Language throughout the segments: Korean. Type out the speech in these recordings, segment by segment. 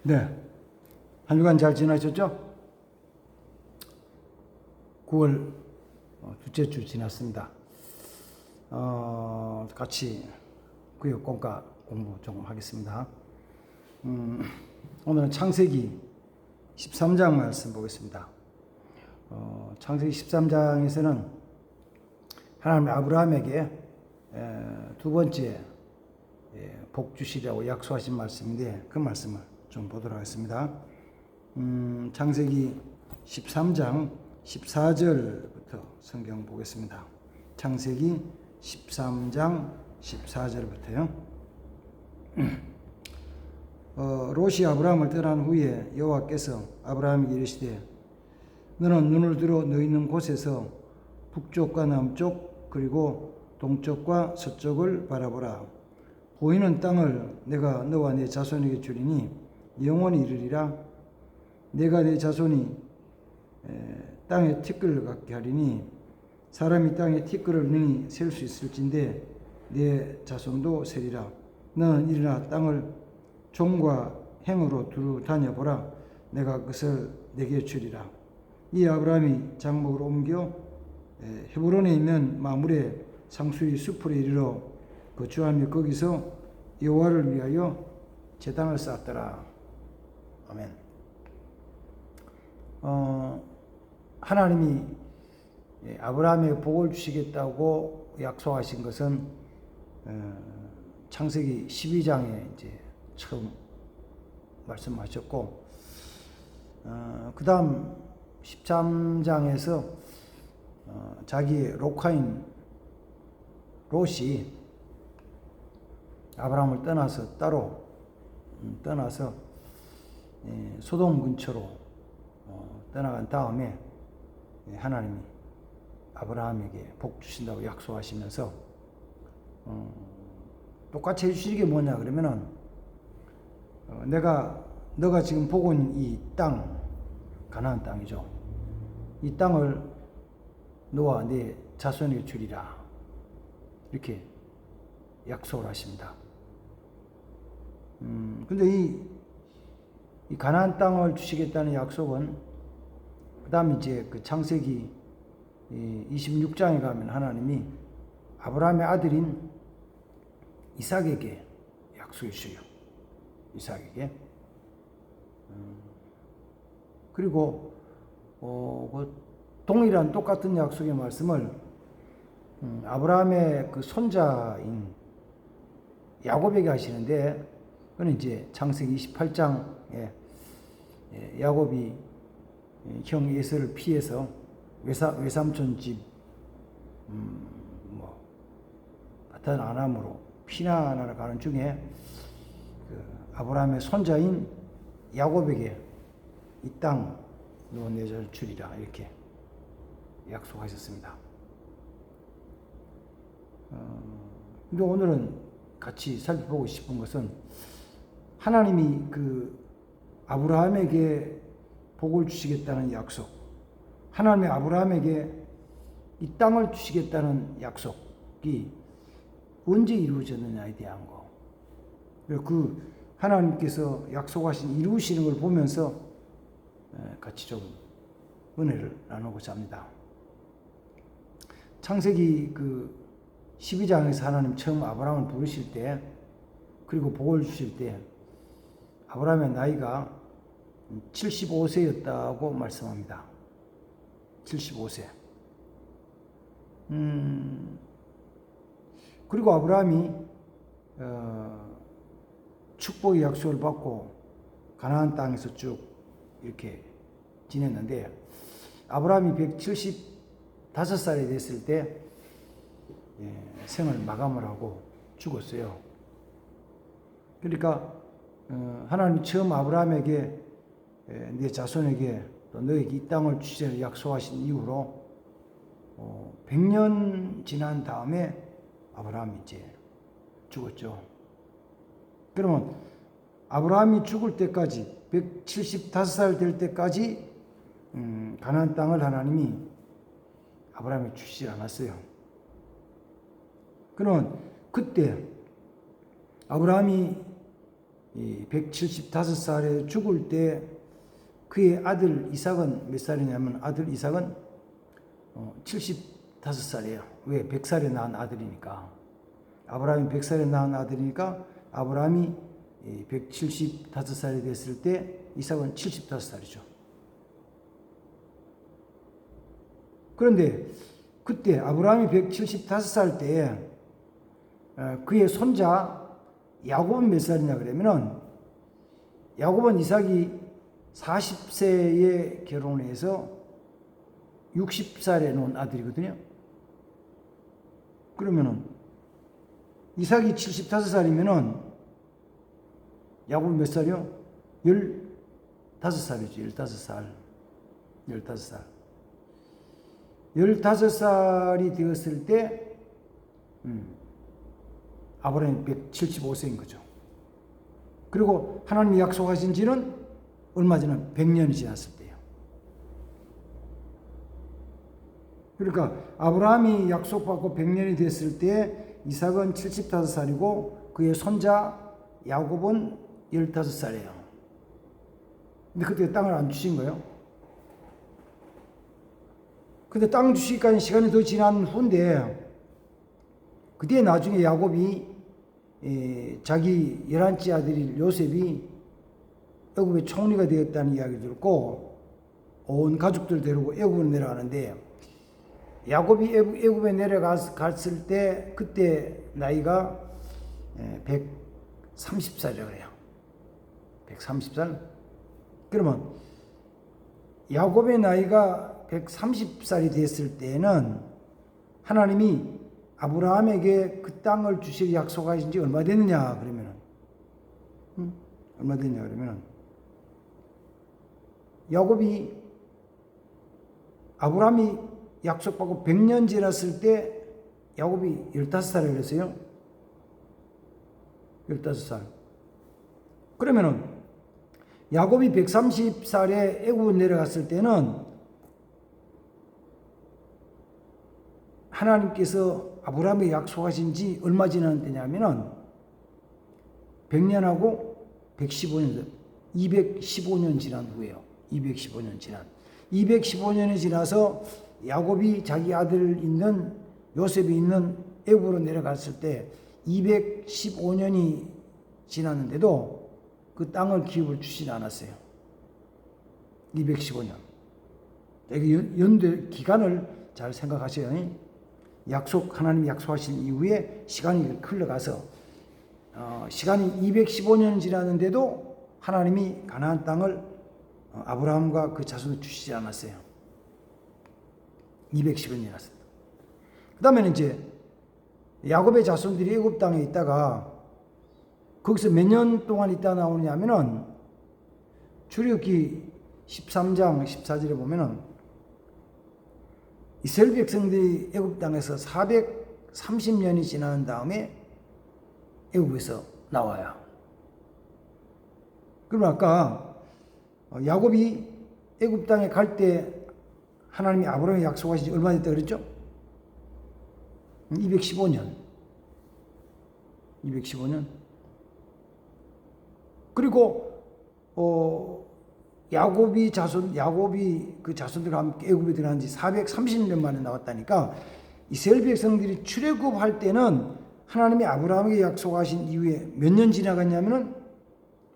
네. 한 주간 잘 지나셨죠? 9월 둘째 주 지났습니다. 같이 구역 공과 공부 조금 하겠습니다. 오늘은 창세기 13장 말씀 보겠습니다. 창세기 13장에서는 하나님 아브라함에게 두 번째 복 주시라고 약속하신 말씀인데 그 말씀을 좀 보도록 하겠습니다. 창세기 13장 14절부터 성경 보겠습니다. 창세기 13장 14절부터요. 롯이 아브라함을 떠난 후에 여호와께서 아브라함에게 이르시되 너는 눈을 들어 너 있는 곳에서 북쪽과 남쪽 그리고 동쪽과 서쪽을 바라보라. 보이는 땅을 내가 너와 네 자손에게 주리니 영원히 이르리라. 내가 네 자손이 땅에 티끌을 갖게 하리니 사람이 땅에 티끌을 능히 셀 수 있을진데 네 자손도 세리라. 너는 일어나 땅을 종과 행으로 두루 다녀보라. 그것을 내게 주리라. 이 아브라함이 장막으로 옮겨 헤브론에 있는 마므레 상수의 숲으로 이르러 거주하며 거기서 여호와를 위하여 제단을 쌓았더라. 아멘. 하나님이 아브라함에게 복을 주시겠다고 약속하신 것은 창세기 12장에 이제 처음 말씀하셨고, 그 다음 13장에서 자기의 로카인 롯이 아브라함을 떠나서 따로 떠나서 소돔 근처로 떠나간 다음에 하나님이 아브라함에게 복 주신다고 약속하시면서 똑같이 해주시는 게 뭐냐 그러면은 너가 지금 보고 있는 이 땅, 가나안 땅이죠. 이 땅을 너와 네 자손에게 주리라. 이렇게 약속을 하십니다. 근데 이 가나안 땅을 주시겠다는 약속은 그 다음 이제 그 창세기 26장에 가면 하나님이 아브라함의 아들인 이삭에게 약속해 주셔요. 이삭에게. 그리고 그 동일한 똑같은 약속의 말씀을 아브라함의 그 손자인 야곱에게 하시는데, 그는 이제 창세기 28장에 야곱이 형 에서를 피해서 외삼촌 집 바탄 아람으로 피난하러 가는 중에 그 아브라함의 손자인 야곱에게 이 땅 너 내 자를 주리라 이렇게 약속하셨습니다. 근데 오늘은 같이 살펴보고 싶은 것은 하나님이 그 아브라함에게 복을 주시겠다는 약속, 하나님이 아브라함에게 이 땅을 주시겠다는 약속이 언제 이루어졌느냐에 대한 거. 그 하나님께서 약속하신 이루시는 걸 보면서 같이 좀 은혜를 나누고자 합니다. 창세기 그 12장에서 하나님 처음 아브라함을 부르실 때, 그리고 복을 주실 때 아브라함의 나이가 75세였다고 말씀합니다. 75세. 그리고 아브라함이 축복의 약속을 받고 가나안 땅에서 쭉 이렇게 지냈는데, 아브라함이 175살이 됐을 때 생을 마감을 하고 죽었어요. 그러니까 하나님이 처음 아브라함에게 네 자손에게 또 너에게 이 땅을 주시리라 약속하신 이후로 100년 지난 다음에 아브라함이 이제 죽었죠. 그러면 아브라함이 죽을 때까지 175살 될 때까지 가나안 땅을 하나님이 아브라함에 주시지 않았어요. 그러면 그때 아브라함이 이 175살에 죽을 때 그의 아들 이삭은 몇 살이냐면 아들 이삭은 75살이에요. 왜? 100살에 낳은 아들이니까. 아브라함이 100살에 낳은 아들이니까 아브라함이 175살이 됐을 때 이삭은 75살이죠. 그런데 그때 아브라함이 175살 때에 그의 손자 야곱은 몇 살이냐 그러면은 야곱은 이삭이 40세에 결혼해서 60살에 놓은 아들이거든요. 그러면은 이삭이 75살이면은 야곱은 몇 살이요? 15살이죠. 15살. 15살. 15살이 되었을 때 아브라함이 175세인 거죠. 그리고 하나님이 약속하신 지는 얼마 전에 100년이 지났을 때예요. 그러니까 아브라함이 약속받고 100년이 됐을 때 이삭은 75살이고 그의 손자 야곱은 15살이에요. 근데 그때 땅을 안 주신 거예요. 근데 땅 주시기까지 시간이 더 지난 후인데 그때 나중에 야곱이 자기 11째 아들인 요셉이 애굽의 총리가 되었다는 이야기를 듣고 온 가족들 데리고 애굽으로 내려가는데 야곱이 애굽에 내려갔을 때 그때 나이가 130살이라고 그래요. 130살? 그러면 야곱의 나이가 130살이 됐을 때는 하나님이 아브라함에게 그 땅을 주시기 약속하신 지 얼마 됐느냐 그러면은 얼마 됐냐 그러면은 야곱이 아브라함이 약속받고 100년 지났을 때 야곱이 15살을 그랬어요. 15살. 그러면은 야곱이 130살에 애굽에 내려갔을 때는 하나님께서 아브라함에게 약속하신 지 얼마 지난 때냐면은 100년하고 115년, 215년 지난 후에요. 215년 지난. 215년이 지나서 야곱이 자기 아들 있는 요셉이 있는 애굽으로 내려갔을 때 215년이 지났는데도 그 땅을 기업을 주시지 않았어요. 215년. 여기 연대 기간을 잘 생각하셔요. 하나님이 약속하신 이후에 시간이 흘러가서 시간이 215년 지났는데도 하나님이 가나안 땅을 아브라함과 그 자손을 주시지 않았어요. 215년 지났습니다. 그 다음에는 이제 야곱의 자손들이 애굽 땅에 있다가 거기서 몇 년 동안 있다 나오냐면은 출애굽기 13장 14절에 보면은 이스라엘 백성들이 애굽 땅에서 430년이 지난 다음에 애굽에서 나와요. 그럼 아까 야곱이 애굽 땅에 갈 때 하나님이 아브라함에 약속하신 지 얼마 됐다 그랬죠? 215년. 215년. 그리고 야곱이 그 자손들과 함께 애굽에 들어간 지 430년 만에 나왔다니까 이스라엘 백성들이 출애굽할 때는 하나님이 아브라함에게 약속하신 이후에 몇 년 지나갔냐면은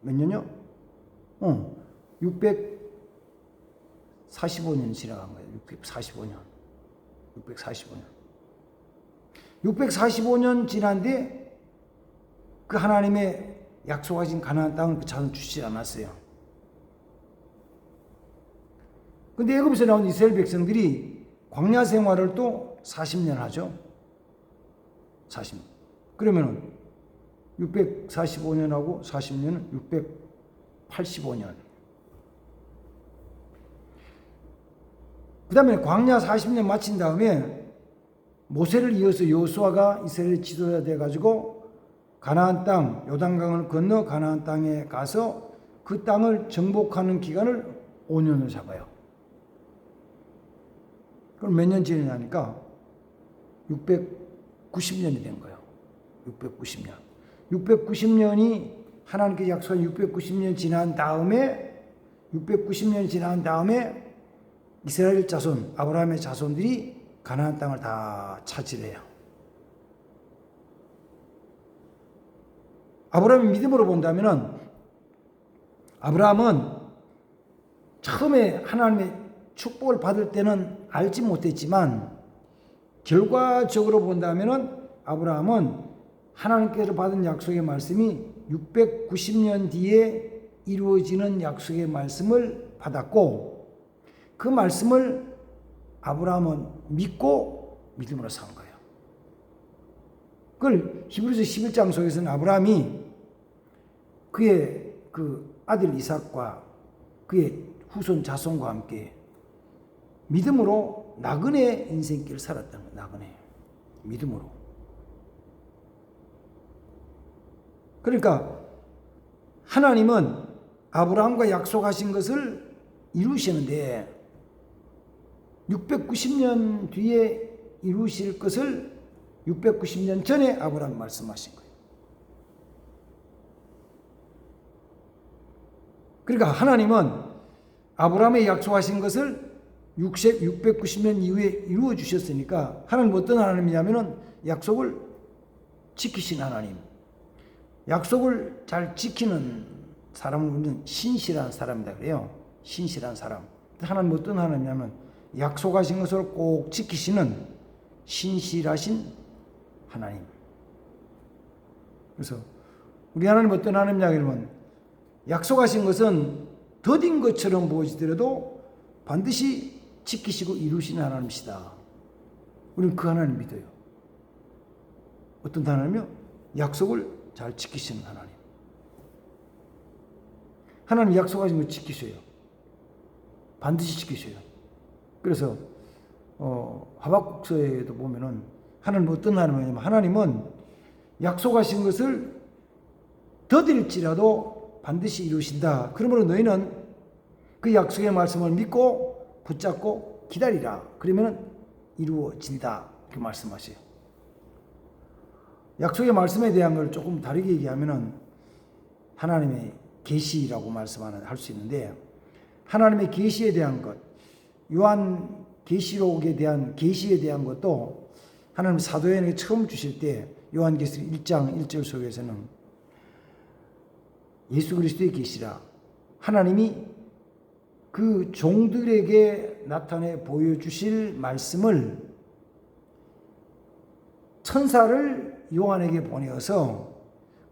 몇 년요? 645년 지나간 거예요. 645년. 645년 지난데 그 하나님의 약속하신 가나안 땅을 그 자손 주시지 않았어요. 근데 애굽에서 나온 이스라엘 백성들이 광야 생활을 또 40년 하죠. 40년. 그러면은 645년하고 40년은 685년. 그 다음에 광야 40년 마친 다음에 모세를 이어서 여호수아가 이스라엘 지도자 돼가지고 가나안 땅, 요단강을 건너 가나안 땅에 가서 그 땅을 정복하는 기간을 5년을 잡아요. 그럼 몇 년 지나니까 690년이 된 거예요. 690년. 690년이 하나님께 약속한 690년 지난 다음에 이스라엘 자손, 아브라함의 자손들이 가나안 땅을 다 차지해요. 아브라함의 믿음으로 본다면은 아브라함은 처음에 하나님의 축복을 받을 때는 알지 못했지만 결과적으로 본다면은 아브라함은 하나님께서 받은 약속의 말씀이 690년 뒤에 이루어지는 약속의 말씀을 받았고 그 말씀을 아브라함은 믿고 믿음으로 산 거예요. 그걸 히브리서 11장 속에서는 아브라함이 그의 그 아들 이삭과 그의 후손 자손과 함께 믿음으로 나그네 인생길을 살았다는 거예요. 나그네. 믿음으로. 그러니까 하나님은 아브라함과 약속하신 것을 이루시는데 690년 뒤에 이루실 것을 690년 전에 아브라함이 말씀하신 거예요. 그러니까 하나님은 아브라함의 약속하신 것을 690년 이후에 이루어 주셨으니까 하나님은 어떤 하나님이냐면은 약속을 지키신 하나님. 약속을 잘 지키는 사람은 우리는 신실한 사람이다 그래요. 신실한 사람. 하나님은 어떤 하나님이냐면 약속하신 것을 꼭 지키시는 신실하신 하나님. 그래서 우리 하나님은 어떤 하나님이냐 그러면 약속하신 것은 더딘 것처럼 보이더라도 반드시 지키시고 이루시는 하나님이시다. 우리는 그 하나님 믿어요. 어떤 하나님이요? 약속을 잘 지키시는 하나님. 하나님 약속하신 걸 지키셔요. 반드시 지키셔요. 그래서 하박국서에도 보면은 하나님은 어떤 하나님이냐면 하나님은 약속하신 것을 더딜지라도 반드시 이루신다. 그러므로 너희는 그 약속의 말씀을 믿고 붙잡고 기다리라. 그러면 이루어진다. 이렇게 말씀하세요. 약속의 말씀에 대한 걸 조금 다르게 얘기하면은 하나님의 계시라고 할 수 있는데 하나님의 계시에 대한 것, 요한 계시록에 대한 계시에 대한 것도 하나님 사도행전에 처음 주실 때 요한계시록 1장 1절 속에서는 예수 그리스도의 계시라 하나님이 그 종들에게 나타내 보여주실 말씀을 천사를 요한에게 보내어서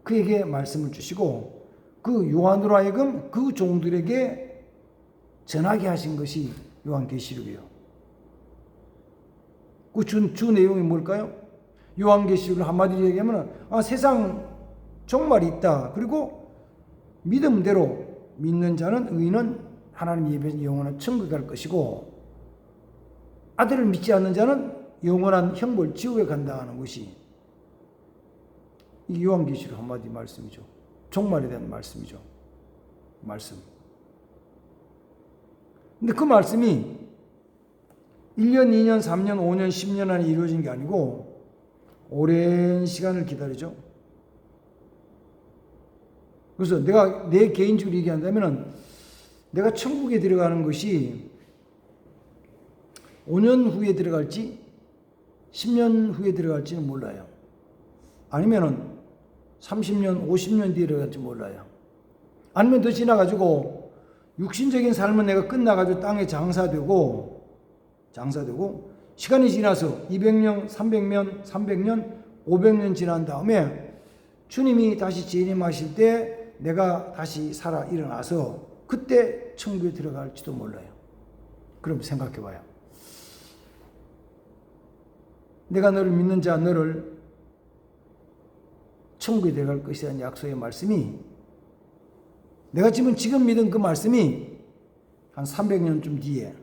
그에게 말씀을 주시고 그 요한으로 하여금 그 종들에게 전하게 하신 것이 요한계시록이에요. 그 주 내용이 뭘까요? 요한계시록을 한마디로 얘기하면 세상 종말이 있다. 그리고 믿음대로 믿는 자는 의인은 하나님 예배에서 영원한 천국에 갈 것이고 아들을 믿지 않는 자는 영원한 형벌 지옥에 간다는 것이 이 요한계시록 한마디 말씀이죠. 종말에 대한 말씀이죠. 말씀. 근데 그 말씀이 1년, 2년, 3년, 5년, 10년 안에 이루어진 게 아니고 오랜 시간을 기다리죠. 그래서 내가 내 개인적으로 얘기한다면 내가 천국에 들어가는 것이 5년 후에 들어갈지 10년 후에 들어갈지는 몰라요. 아니면은 30년, 50년 뒤에 들어갈지 몰라요. 아니면 더 지나가지고 육신적인 삶은 내가 끝나가지고 땅에 장사되고 시간이 지나서 200년, 300년, 500년 지난 다음에 주님이 다시 재림하실 때 내가 다시 살아 일어나서 그때 천국에 들어갈지도 몰라요. 그럼 생각해 봐요. 내가 너를 믿는 자 너를 천국에 들어갈 것이라는 약속의 말씀이 내가 지금 믿은 그 말씀이 한 300년쯤 뒤에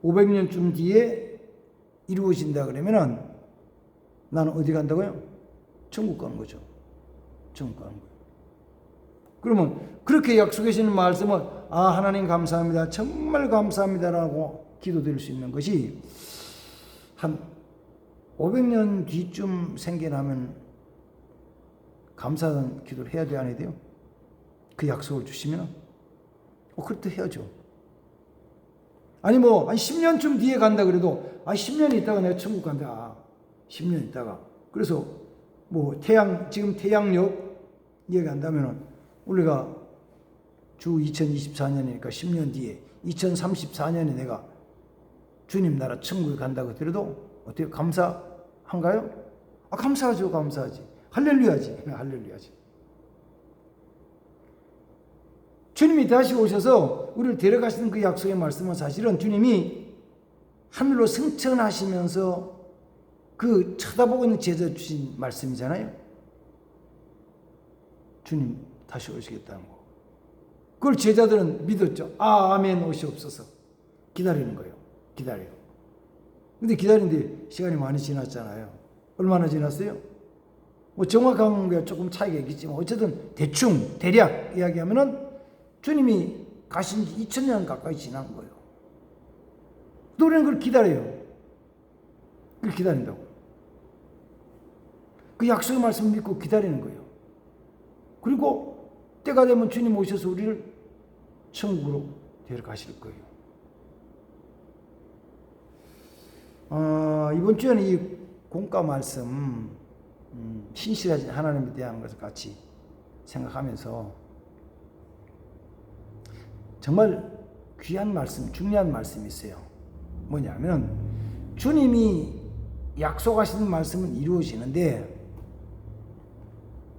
500년쯤 뒤에 이루어진다 그러면은 나는 어디 간다고요? 천국 가는 거죠. 천국 가는 거예요. 그러면 그렇게 약속해 주시는 말씀을 하나님 감사합니다. 정말 감사합니다라고 기도드릴 수 있는 것이 한 500년 뒤쯤 생겨나면 감사하는 기도를 해야 돼, 안 해야 돼요? 그 약속을 주시면 그럴 때 해야죠. 아니 뭐 한 10년쯤 뒤에 간다 그래도 10년 있다가 내가 천국 간다. 10년 있다가. 그래서 뭐 지금 태양력 얘기한다면은 우리가 주 2024년이니까 10년 뒤에 2034년에 내가 주님 나라 천국에 간다고 하더라도 어떻게 감사한가요? 감사하죠. 감사하지. 할렐루야지. 할렐루야지. 주님이 다시 오셔서 우리를 데려가시는 그 약속의 말씀은 사실은 주님이 하늘로 승천하시면서 그 쳐다보고 있는 제자 주신 말씀이잖아요. 주님 다시 오시겠다는 거. 그걸 제자들은 믿었죠. 아멘 오시옵소서. 기다리는 거예요. 기다려요. 근데 기다리는데 시간이 많이 지났잖아요. 얼마나 지났어요? 뭐 정확한 게 조금 차이가 있겠지만 어쨌든 대략 이야기하면은 주님이 가신 지 2000년 가까이 지난 거예요. 또 우리는 그걸 기다려요. 그걸 기다린다고. 그 약속의 말씀을 믿고 기다리는 거예요. 그리고 때가 되면 주님 오셔서 우리를 천국으로 데려가실 거예요. 이번 주에는 이 공과 말씀, 신실하신 하나님에 대한 것을 같이 생각하면서 정말 귀한 말씀, 중요한 말씀이 있어요. 뭐냐면 주님이 약속하시는 말씀은 이루어지는데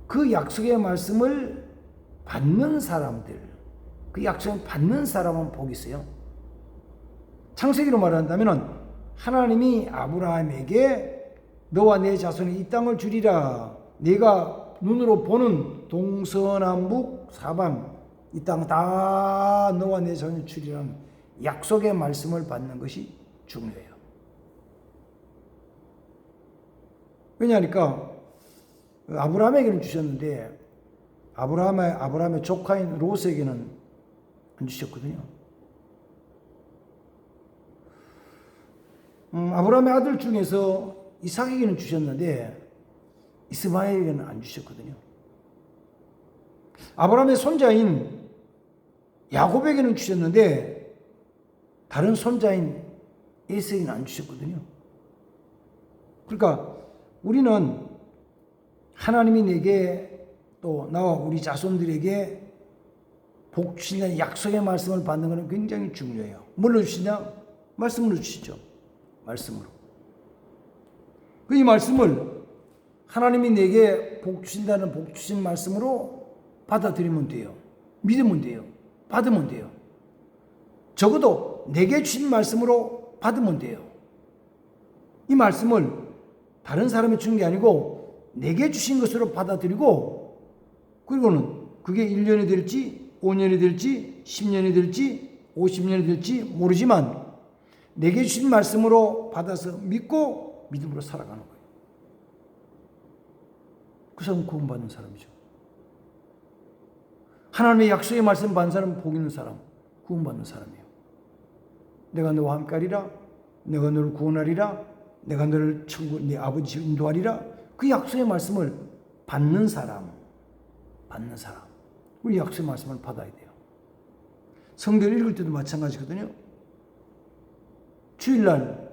그 약속의 말씀을 받는 사람들, 그 약속을 받는 사람은 복이 있어요. 창세기로 말한다면 하나님이 아브라함에게 너와 내 자손이 이 땅을 주리라. 네가 눈으로 보는 동서남북 사방 이 땅 다 너와 내 자손이 주리라는 약속의 말씀을 받는 것이 중요해요. 왜냐하니까 아브라함에게는 주셨는데 아브라함의 조카인 롯에게는 안 주셨거든요. 아브라함의 아들 중에서 이삭에게는 주셨는데 이스마엘에게는 안 주셨거든요. 아브라함의 손자인 야곱에게는 주셨는데 다른 손자인 에서에게는 안 주셨거든요. 그러니까 우리는 하나님이 내게 또 나와 우리 자손들에게 복 주신다는 약속의 말씀을 받는 것은 굉장히 중요해요. 뭘로 주시냐? 말씀으로 주시죠. 말씀으로. 이 말씀을 하나님이 내게 복 주신다는 복 주신 말씀으로 받아들이면 돼요. 믿으면 돼요. 받으면 돼요. 적어도 내게 주신 말씀으로 받으면 돼요. 이 말씀을 다른 사람이 준 게 아니고 내게 주신 것으로 받아들이고 그리고는 그게 1년이 될지 5년이 될지 10년이 될지 50년이 될지 모르지만 내게 주신 말씀으로 받아서 믿고 믿음으로 살아가는 거예요. 그 사람은 구원받는 사람이죠. 하나님의 약속의 말씀 받는 사람은 복 있는 사람, 구원받는 사람이에요. 내가 너와 함께하리라, 내가 너를 구원하리라, 내가 너를 천국 네 아버지 인도하리라. 그 약속의 말씀을 받는 사람. 우리 약속의 말씀을 받아야 돼요. 성경 읽을 때도 마찬가지거든요. 주일날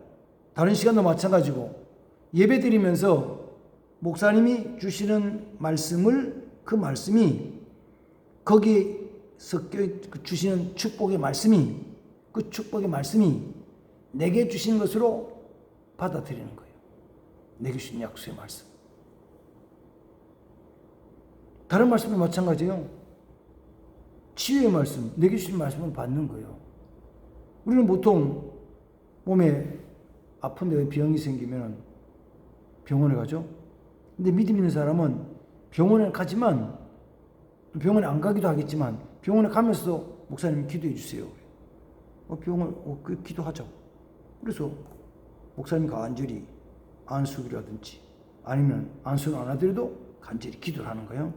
다른 시간도 마찬가지고 예배 드리면서 목사님이 주시는 말씀을 그 말씀이 거기에 섞여 주시는 축복의 말씀이 그 축복의 말씀이 내게 주신 것으로 받아들이는 거예요. 내게 주신 약속의 말씀. 다른 말씀도 마찬가지예요. 치유의 말씀, 내게 주신 말씀을 받는 거예요. 우리는 보통 몸에 아픈데 병이 생기면 병원에 가죠. 근데 믿음 있는 사람은 병원에 가지만 병원에 안 가기도 하겠지만 병원에 가면서도 목사님 기도해 주세요. 기도하죠. 그래서 목사님이 간절히 안수라든지 아니면 안수를 안 하더라도 간절히 기도를 하는 거예요.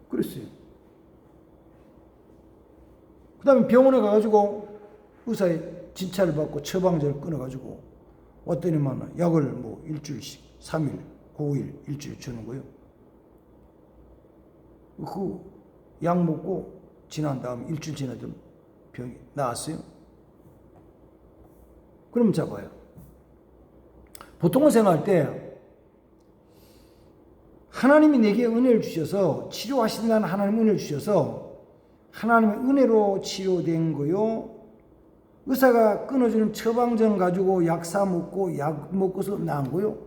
그랬어요. 그 다음에 병원에 가가지고 의사의 진찰을 받고 처방전을 끊어가지고 왔더니만 약을 뭐 일주일씩 3일, 5일, 일주일 주는 거예요. 그 약 먹고 지난 다음 일주일 지나도 병이 나았어요. 그럼 잡아요. 보통은 생각할 때 하나님이 내게 은혜를 주셔서 치료하신다는 하나님의 은혜를 주셔서 하나님의 은혜로 치료된 거요. 의사가 끊어주는 처방전 가지고 약 사 먹고 약 먹고서 나은 거요.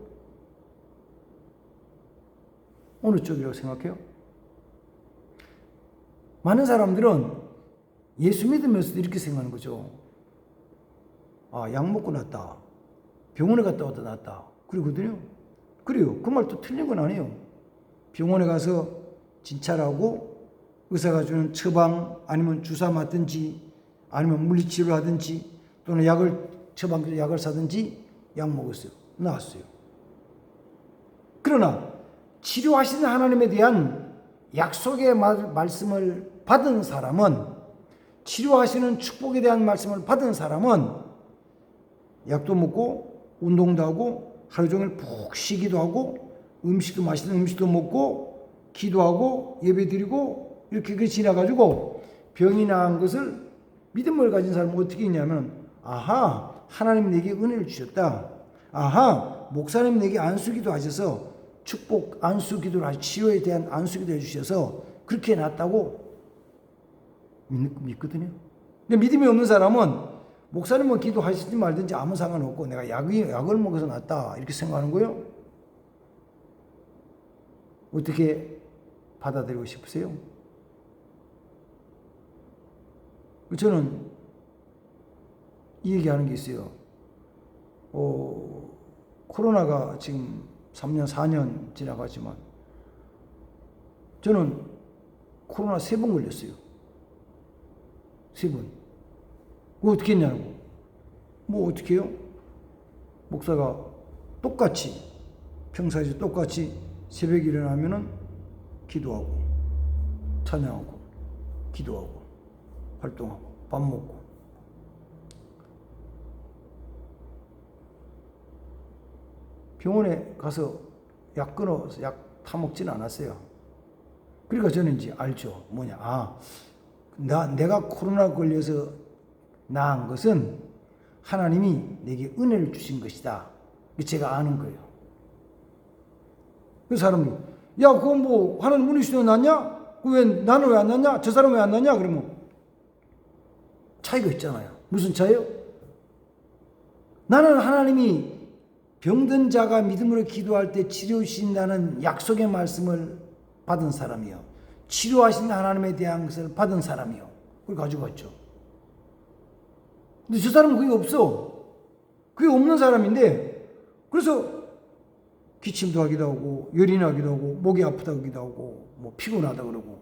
어느 쪽이라고 생각해요? 많은 사람들은 예수 믿으면서도 이렇게 생각하는 거죠. 아, 약 먹고 낫다. 병원에 갔다 왔다 낫다. 그러거든요. 그래요. 그 말도 틀린 건 아니에요. 병원에 가서 진찰하고 의사가 주는 처방 아니면 주사 맞든지 아니면 물리치료를 하든지 또는 약을 사든지 약 먹었어요. 나았어요. 그러나 치료하시는 하나님에 대한 약속의 말씀을 받은 사람은, 치료하시는 축복에 대한 말씀을 받은 사람은 약도 먹고 운동도 하고 하루 종일 푹 쉬기도 하고 맛있는 음식도 먹고 기도하고 예배드리고 이렇게 지나가지고 병이 나은 것을 믿음을 가진 사람은 어떻게 했냐면, 아하, 하나님 내게 은혜를 주셨다. 아하, 목사님 내게 안수기도 하셔서 축복 안수기도를 하시, 치료에 대한 안수기도 해주셔서 그렇게 낫다고 믿거든요. 근데 믿음이 없는 사람은 목사님은 기도하시지 말든지 아무 상관없고 내가 약을 먹어서 낫다 이렇게 생각하는 거예요. 어떻게 받아들이고 싶으세요? 저는 이 얘기하는 게 있어요. 코로나가 지금 3년, 4년 지나가지만 저는 코로나 3번 걸렸어요. 3번. 그거 어떻게 했냐고. 뭐 어떻게 해요? 목사가 똑같이, 평상시 똑같이 새벽에 일어나면은 기도하고, 찬양하고, 기도하고, 활동하고, 밥 먹고. 병원에 가서 약 끊어서 약 타먹지는 않았어요. 그러니까 저는 이제 알죠. 뭐냐. 내가 코로나 걸려서 나은 것은 하나님이 내게 은혜를 주신 것이다. 제가 아는 거예요. 그 사람이, 야, 그거 뭐, 하나님 은혜 주시면 낫냐? 나는 왜 안 낫냐? 저 사람 왜 안 낫냐? 그러면 차이가 있잖아요. 무슨 차이요? 나는 하나님이 병든 자가 믿음으로 기도할 때 치료해 주신다는 약속의 말씀을 받은 사람이요. 치료하신 하나님에 대한 것을 받은 사람이요. 그걸 가지고 왔죠. 근데 저 사람은 그게 없어. 그게 없는 사람인데, 그래서 기침도 하기도 하고, 열이 나기도 하고, 목이 아프다고 하기도 하고, 뭐 피곤하다 그러고,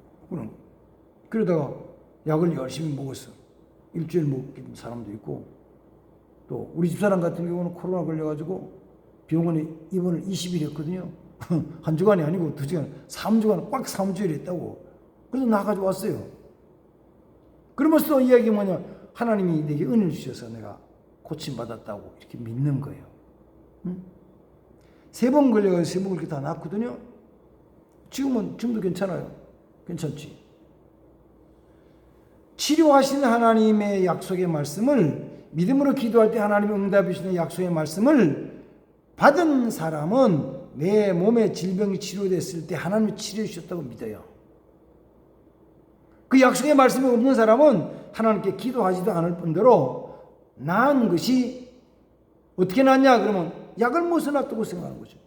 그러다가 약을 열심히 먹었어. 일주일 먹긴 사람도 있고, 또 우리 집사람 같은 경우는 코로나 걸려가지고 병원에 입원을 20일 했거든요. 한 주간이 아니고 2주간, 3주간 꽉 3주일 했다고. 그래서 나가지고 왔어요. 그러면서 이야기 뭐냐, 하나님이 내게 은혜를 주셔서 내가 고침받았다고 이렇게 믿는 거예요. 3번 걸려가지고 3번 그렇게 다 낫거든요. 지금도 괜찮아요. 괜찮지. 치료하신 하나님의 약속의 말씀을, 믿음으로 기도할 때 하나님이 응답해 주시는 약속의 말씀을 받은 사람은 내 몸의 질병이 치료됐을 때 하나님이 치료해 주셨다고 믿어요. 그 약속의 말씀이 없는 사람은 하나님께 기도하지도 않을 뿐더러 나은 것이 어떻게 낫냐 그러면 약을 먹어서 낫다고 생각하는 거죠.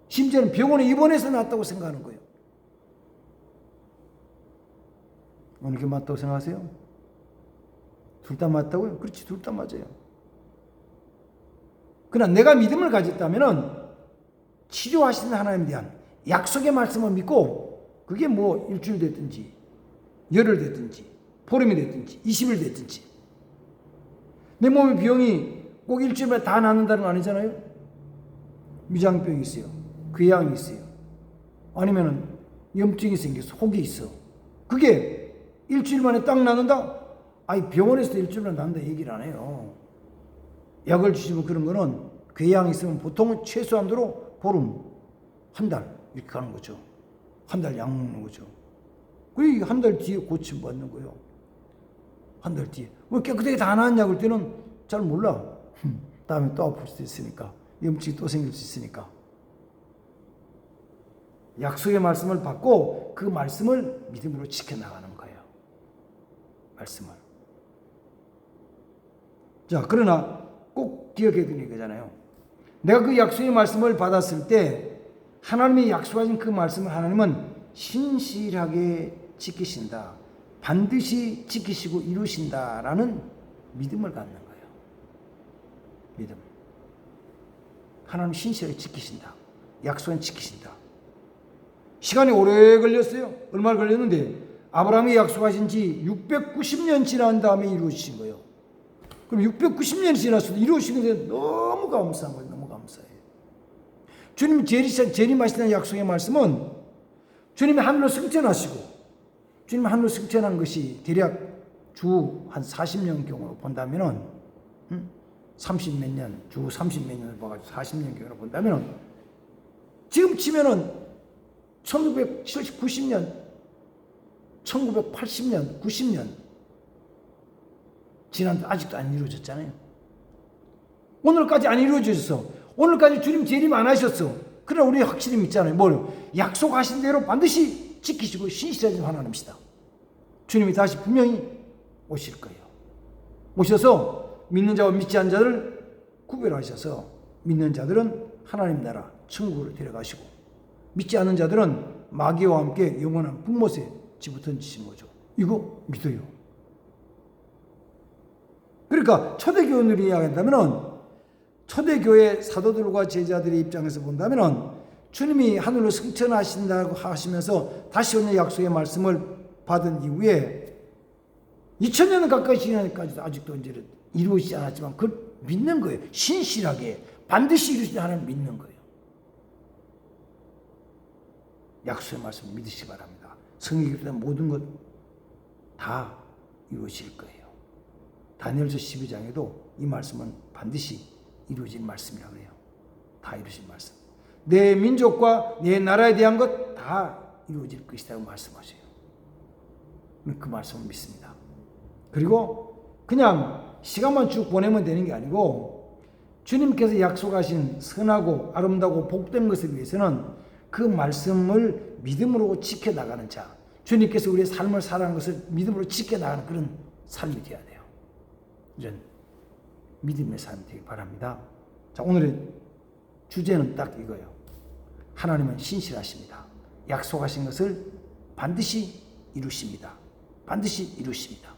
심지어는 병원에 입원해서 낫다고 생각하는 거예요. 어느 게 맞다고 생각하세요? 둘 다 맞다고요? 그렇지, 둘 다 맞아요. 그러나 내가 믿음을 가졌다면 치료하시는 하나님에 대한 약속의 말씀을 믿고, 그게 뭐 일주일 됐든지 열흘 됐든지 보름이 됐든지 20일 됐든지, 내 몸의 병이 꼭 일주일에 다 낫는다는 거 아니잖아요. 위장병이 있어요, 궤양이 있어요, 아니면은 염증이 생겨서 혹이 있어. 그게 일주일 만에 딱 낫는다? 아니, 병원에서도 일주일 만에 낫는다 얘기를 안 해요. 약을 주시면 그런 거는 궤양이 있으면 보통은 최소한도로 보름, 한 달 이렇게 가는 거죠. 한 달 약 먹는 거죠. 그리고 한 달 뒤에 고침받는 거예요. 한 달 뒤에. 왜 깨끗하게 다 나았냐 그럴 때는 잘 몰라. 다음에 또 아플 수도 있으니까. 염증이 또 생길 수 있으니까. 약속의 말씀을 받고 그 말씀을 믿음으로 지켜나가는 거예요. 말씀을. 자, 그러나 꼭 기억해야 되는 거잖아요. 내가 그 약속의 말씀을 받았을 때 하나님이 약속하신 그 말씀을 하나님은 신실하게 지키신다. 반드시 지키시고 이루신다라는 믿음을 갖는 거예요. 믿음. 하나님 신실하게 지키신다. 약속은 지키신다. 시간이 오래 걸렸어요. 얼마나 걸렸는데 아브라함이 약속하신 지 690년 지난 다음에 이루어지신 거예요. 그럼 690년이 지났어도 이루어지는데 너무 감사한 거예요. 너무 감사해요. 주님 재림하시는 약속의 말씀은 주님이 하늘로 승천하시고 주님 하늘로 승천한 것이 대략 주 한 40년경으로 본다면은 30몇 년, 주 30몇 년을 봐가지고 40년경으로 본다면은 지금 치면은 1990년, 1980년, 90년 지난데 아직도 안 이루어졌잖아요. 오늘까지 안 이루어졌어. 오늘까지 주님 재림 안 하셨어. 그러나 우리 확실히 믿잖아요. 뭘? 약속하신 대로 반드시 지키시고 신실하신 하나님이시다. 주님이 다시 분명히 오실 거예요. 오셔서 믿는 자와 믿지 않는 자들을 구별하셔서 믿는 자들은 하나님 나라 천국으로 데려가시고 믿지 않는 자들은 마귀와 함께 영원한 불못에 집어던지신 거죠. 이거 믿어요. 그러니까 초대교회를 이야기한다면 초대교회 사도들과 제자들의 입장에서 본다면 주님이 하늘로 승천하신다고 하시면서 다시 오는 약속의 말씀을 받은 이후에 2000년 가까이 지나니까지도 아직도 이제 이루어지지 않았지만 그걸 믿는 거예요. 신실하게 반드시 이루시는 하나님 믿는 거예요. 약속의 말씀 믿으시기 바랍니다. 성경에 기록된 모든 것 다 이루어질 거예요. 다니엘서 12장에도 이 말씀은 반드시 이루어질 말씀이라고 해요. 다 이루어질 말씀. 내 민족과 내 나라에 대한 것 다 이루어질 것이라고 말씀하셔요. 그 말씀을 믿습니다. 그리고 그냥 시간만 쭉 보내면 되는 게 아니고 주님께서 약속하신 선하고 아름다고 복된 것을 위해서는 그 말씀을 믿음으로 지켜나가는 자, 주님께서 우리의 삶을 살아가는 것을 믿음으로 지켜나가는 그런 삶이 되어야 돼요. 이런 믿음의 삶이 되길 바랍니다. 자, 오늘의 주제는 딱 이거예요. 하나님은 신실하십니다. 약속하신 것을 반드시 이루십니다. 반드시 이루십니다.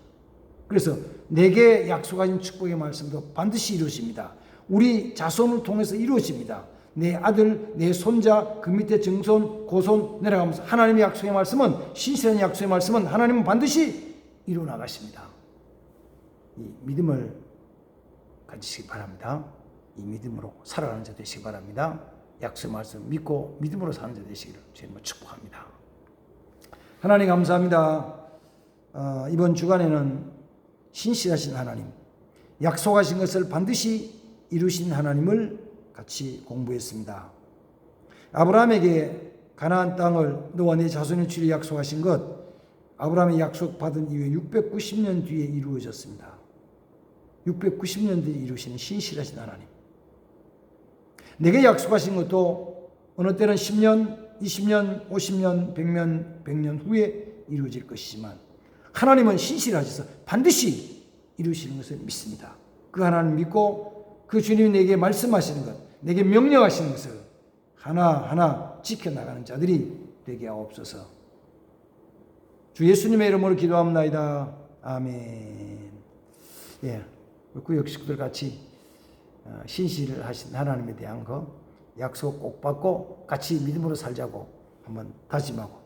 그래서 내게 약속하신 축복의 말씀도 반드시 이루어집니다. 우리 자손을 통해서 이루어집니다. 내 아들, 내 손자, 그 밑에 증손, 고손 내려가면서 하나님의 약속의 말씀은 신실한 약속의 말씀은 하나님은 반드시 이루어 나가십니다. 이 믿음을 가지시기 바랍니다. 이 믿음으로 살아가는 자 되시기 바랍니다. 약속의 말씀 믿고 믿음으로 사는 자 되시기를 주님을 축복합니다. 하나님 감사합니다. 이번 주간에는 신실하신 하나님, 약속하신 것을 반드시 이루신 하나님을 같이 공부했습니다. 아브라함에게 가나안 땅을 너와 네 자손이 주리 약속하신 것, 아브라함이 약속받은 이후에 690년 뒤에 이루어졌습니다. 690년 뒤에 이루시는 신실하신 하나님. 내게 약속하신 것도 어느 때는 10년, 20년, 50년, 100년 후에 이루어질 것이지만 하나님은 신실하셔서 반드시 이루시는 것을 믿습니다. 그 하나님 믿고 그 주님이 내게 말씀하시는 것, 내게 명령하시는 것을 하나하나 지켜나가는 자들이 되게 하옵소서. 주 예수님의 이름으로 기도합나이다. 아멘. 예, 구역 식구들 같이 신실을 하신 하나님에 대한 거 약속 꼭 받고 같이 믿음으로 살자고 한번 다짐하고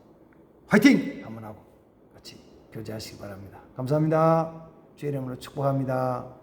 화이팅! 한번 하고 같이 교제하시기 바랍니다. 감사합니다. 주의 이름으로 축복합니다.